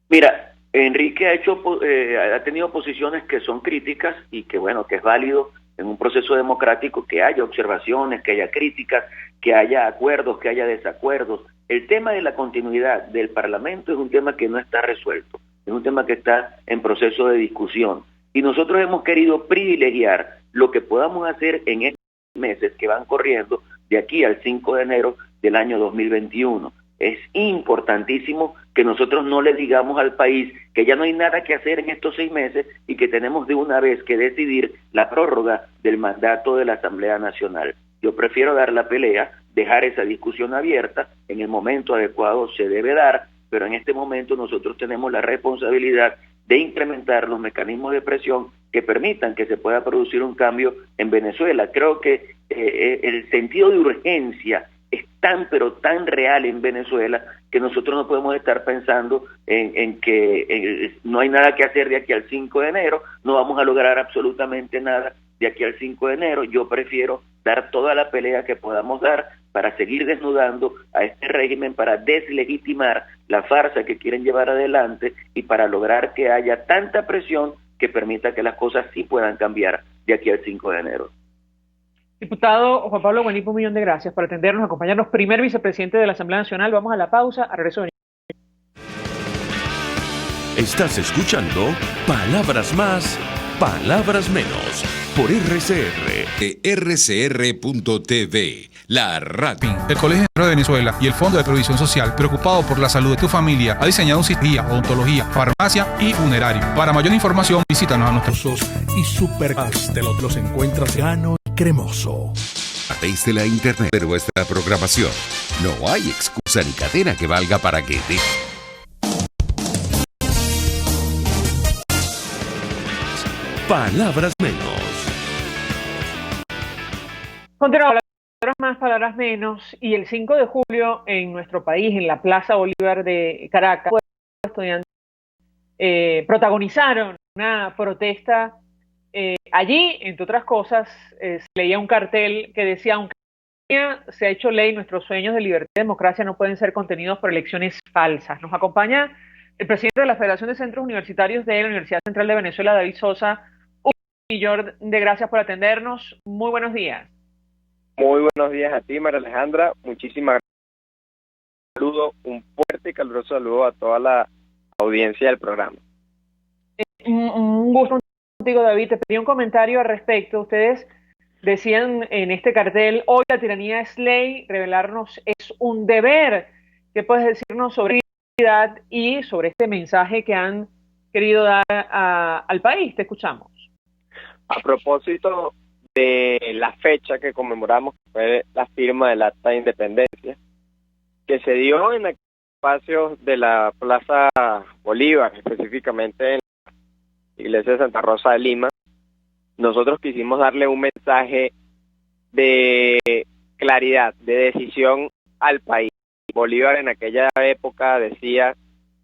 Speaker 9: Mira, Enrique ha tenido posiciones que son críticas y que bueno, que es válido en un proceso democrático que haya observaciones, que haya críticas, que haya acuerdos, que haya desacuerdos. El tema de la continuidad del Parlamento es un tema que no está resuelto, es un tema que está en proceso de discusión. Y nosotros hemos querido privilegiar lo que podamos hacer en estos meses que van corriendo de aquí al 5 de enero del año 2021. Es importantísimo que nosotros no le digamos al país que ya no hay nada que hacer en estos 6 meses y que tenemos de una vez que decidir la prórroga del mandato de la Asamblea Nacional. Yo prefiero dar la pelea, dejar esa discusión abierta, en el momento adecuado se debe dar, pero en este momento nosotros tenemos la responsabilidad de incrementar los mecanismos de presión que permitan que se pueda producir un cambio en Venezuela. Creo que el sentido de urgencia es tan pero tan real en Venezuela que nosotros no podemos estar pensando en que no hay nada que hacer de aquí al 5 de enero, no vamos a lograr absolutamente nada de aquí al 5 de enero. Yo prefiero dar toda la pelea que podamos dar para seguir desnudando a este régimen, para deslegitimar la farsa que quieren llevar adelante y para lograr que haya tanta presión que permita que las cosas sí puedan cambiar de aquí al 5 de enero.
Speaker 1: Diputado Juan Pablo Guanipo, un millón de gracias por atendernos, acompañarnos, primer vicepresidente de la Asamblea Nacional. Vamos a la pausa, a regreso.
Speaker 2: Estás escuchando Palabras Más, Palabras Menos, por RCR.
Speaker 5: RCR.tv, la radio.
Speaker 7: El Colegio de Venezuela y el Fondo de Previsión Social, preocupado por la salud de tu familia, ha diseñado un cirugía, odontología, farmacia y funerario. Para mayor información, visítanos a nuestros
Speaker 8: y Supergas de los encuentras llano y cremoso.
Speaker 5: A través de la internet de nuestra programación. No hay excusa ni cadena que valga para que te...
Speaker 2: Palabras Menos.
Speaker 1: Continuamos. Palabras más, palabras menos. Y el 5 de julio en nuestro país, en la Plaza Bolívar de Caracas, estudiantes protagonizaron una protesta. Allí, entre otras cosas, se leía un cartel que decía: aunque se ha hecho ley, nuestros sueños de libertad y democracia no pueden ser contenidos por elecciones falsas. Nos acompaña el presidente de la Federación de Centros Universitarios de la Universidad Central de Venezuela, David Sosa. Un millón de gracias por atendernos. Muy buenos días.
Speaker 10: Muy buenos días a ti, María Alejandra. Muchísimas gracias. Un saludo, un fuerte y caluroso saludo a toda la audiencia del programa.
Speaker 1: Un gusto contigo, David. Te pedí un comentario al respecto. Ustedes decían en este cartel: hoy la tiranía es ley, rebelarnos es un deber. ¿Qué puedes decirnos sobre y sobre este mensaje que han querido dar al país? Te escuchamos.
Speaker 10: A propósito de la fecha que conmemoramos, que fue la firma del Acta de Independencia, que se dio en el espacio de la Plaza Bolívar, específicamente en la Iglesia de Santa Rosa de Lima, nosotros quisimos darle un mensaje de claridad, de decisión al país. Bolívar en aquella época decía,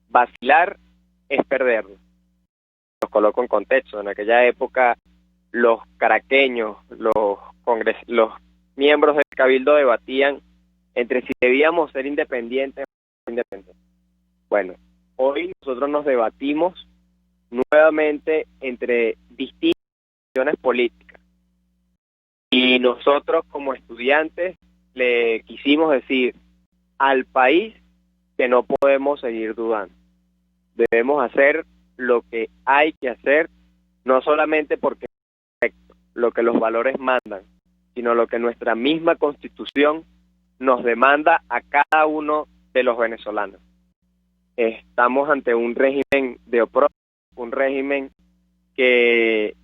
Speaker 10: vacilar es perderlo. Los coloco en contexto. En aquella época los caraqueños, los miembros del Cabildo debatían entre si debíamos ser independientes o no independientes. Bueno, hoy nosotros nos debatimos nuevamente entre distintas opciones políticas. Y nosotros como estudiantes le quisimos decir al país que no podemos seguir dudando. Debemos hacer lo que hay que hacer, no solamente porque es correcto, lo que los valores mandan, sino lo que nuestra misma Constitución nos demanda a cada uno de los venezolanos. Estamos ante un régimen de oprobio, un régimen que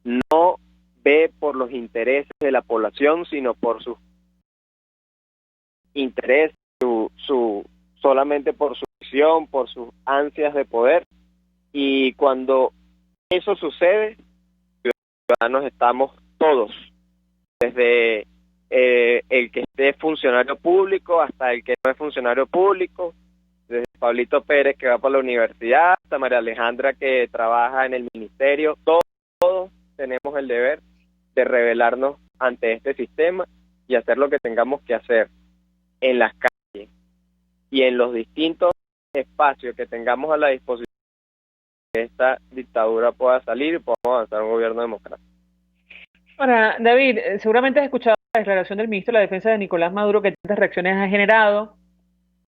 Speaker 10: no ve por los intereses de la población, sino por sus intereses, solamente por su visión, por sus ansias de poder. Y cuando eso sucede, los ciudadanos estamos todos, desde el que esté funcionario público hasta el que no es funcionario público, desde Pablito Pérez que va para la universidad, hasta María Alejandra que trabaja en el ministerio. Todos tenemos el deber de rebelarnos ante este sistema y hacer lo que tengamos que hacer en las calles y en los distintos espacios que tengamos a la disposición que esta dictadura pueda salir y podamos avanzar a un gobierno democrático.
Speaker 1: Ahora, David, seguramente has escuchado la declaración del ministro de la Defensa de Nicolás Maduro que tantas reacciones ha generado.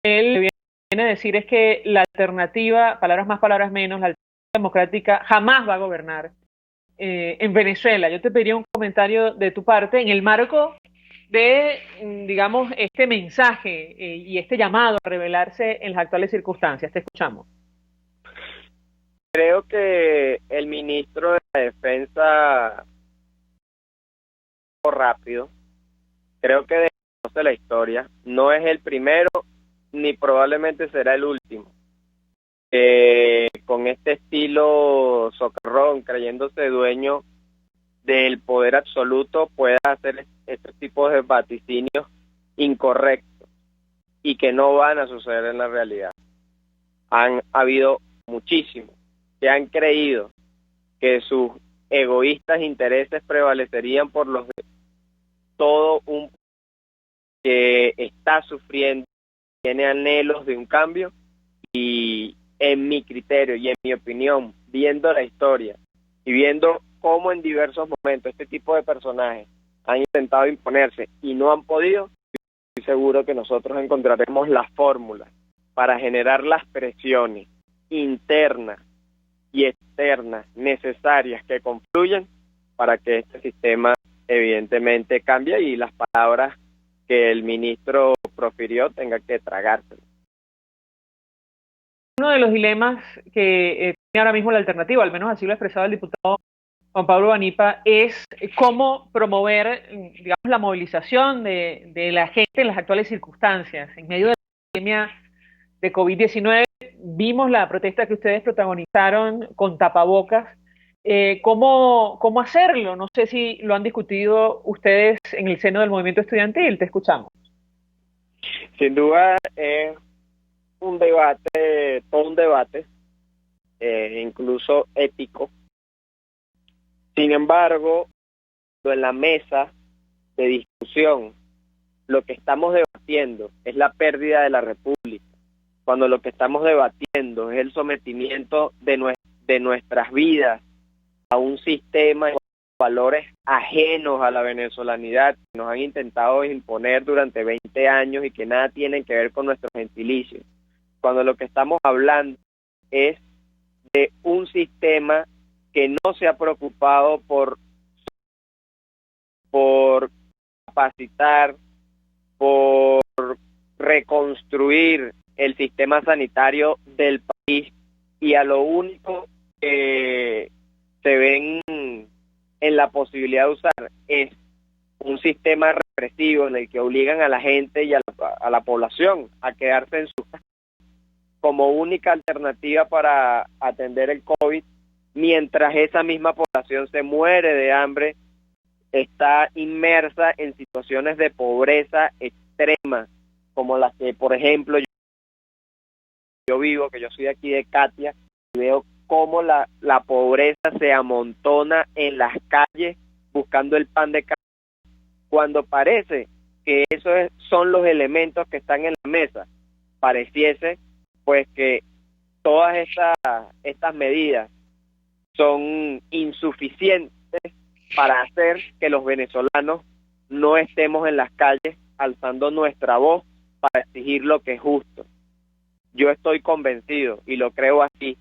Speaker 1: Él viene a decir es que la alternativa, palabras más, palabras menos, la alternativa democrática jamás va a gobernar en Venezuela. Yo te pediría un comentario de tu parte en el marco de, digamos, este mensaje y este llamado a rebelarse en las actuales circunstancias. Te escuchamos.
Speaker 10: Creo que el ministro de la Defensa rápido, creo que desconoce la historia, no es el primero ni probablemente será el último. Con este estilo socarrón, creyéndose dueño del poder absoluto, pueda hacer este tipo de vaticinios incorrectos y que no van a suceder en la realidad. Han habido muchísimos que han creído que sus egoístas intereses prevalecerían por los de todo un que está sufriendo, tiene anhelos de un cambio, y en mi criterio y en mi opinión, viendo la historia y viendo cómo en diversos momentos este tipo de personajes han intentado imponerse y no han podido, estoy seguro que nosotros encontraremos las fórmulas para generar las presiones internas y externas necesarias que confluyen para que este sistema evidentemente cambie y las palabras que el ministro profirió tenga que tragárselo.
Speaker 1: Uno de los dilemas que tiene ahora mismo la alternativa, al menos así lo ha expresado el diputado Juan Pablo Banipa, es cómo promover, digamos, la movilización de la gente en las actuales circunstancias. En medio de la pandemia de COVID-19 vimos la protesta que ustedes protagonizaron con tapabocas. ¿Cómo hacerlo? No sé si lo han discutido ustedes en el seno del movimiento estudiantil. Te escuchamos.
Speaker 10: Sin duda es un debate, todo un debate, incluso ético. Sin embargo, en la mesa de discusión, lo que estamos debatiendo es la pérdida de la República, cuando lo que estamos debatiendo es el sometimiento de nuestras vidas a un sistema de valores ajenos a la venezolanidad que nos han intentado imponer durante 20 años y que nada tienen que ver con nuestros gentilicios. Cuando lo que estamos hablando es de un sistema que no se ha preocupado por capacitar, por reconstruir el sistema sanitario del país, y a lo único que se ven en la posibilidad de usar es un sistema represivo en el que obligan a la gente y a la población a quedarse en sus casas como única alternativa para atender el COVID, mientras esa misma población se muere de hambre, está inmersa en situaciones de pobreza extrema, como las que, por ejemplo, yo vivo, que yo soy de aquí de Catia, y veo cómo la pobreza se amontona en las calles buscando el pan de cada día, cuando parece que esos son los elementos que están en la mesa. Pareciese pues que todas estas medidas son insuficientes para hacer que los venezolanos no estemos en las calles alzando nuestra voz para exigir lo que es justo. Yo estoy convencido, y lo creo así,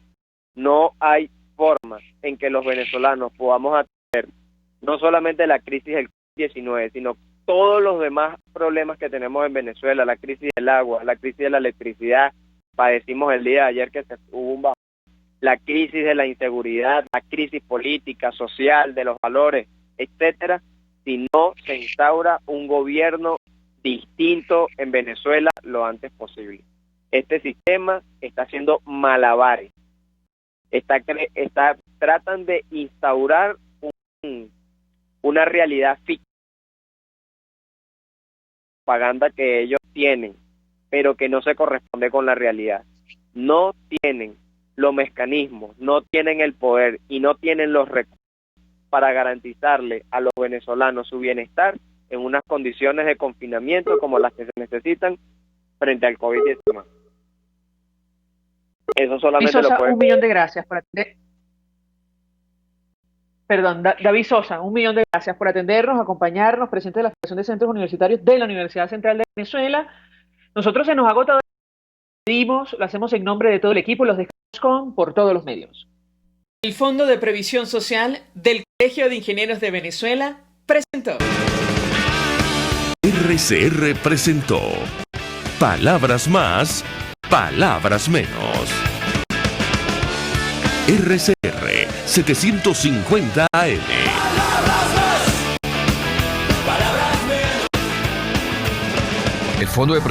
Speaker 10: no hay forma en que los venezolanos podamos atender no solamente la crisis del COVID-19, sino todos los demás problemas que tenemos en Venezuela, la crisis del agua, la crisis de la electricidad, padecimos el día de ayer que hubo un bajón, la crisis de la inseguridad, la crisis política, social, de los valores, etcétera, si no se instaura un gobierno distinto en Venezuela lo antes posible. Este sistema está haciendo malabares, tratan de instaurar una realidad ficticia, propaganda que ellos tienen, pero que no se corresponde con la realidad. No tienen los mecanismos, no tienen el poder y no tienen los recursos para garantizarle a los venezolanos su bienestar en unas condiciones de confinamiento como las que se necesitan frente al COVID-19. Eso solamente
Speaker 1: Sosa,
Speaker 10: lo puede...
Speaker 1: un millón de gracias por atender. Perdón, David Sosa, un millón de gracias por atendernos, acompañarnos, presidente de la Federación de Centros Universitarios de la Universidad Central de Venezuela. Nosotros se nos ha agotado, lo hacemos en nombre de todo el equipo, los dejamos por todos los medios. El Fondo de Previsión Social del Colegio de Ingenieros de Venezuela presentó.
Speaker 2: RCR presentó Palabras Más, Palabras Menos. RCR 750 AM.
Speaker 7: El Fondo de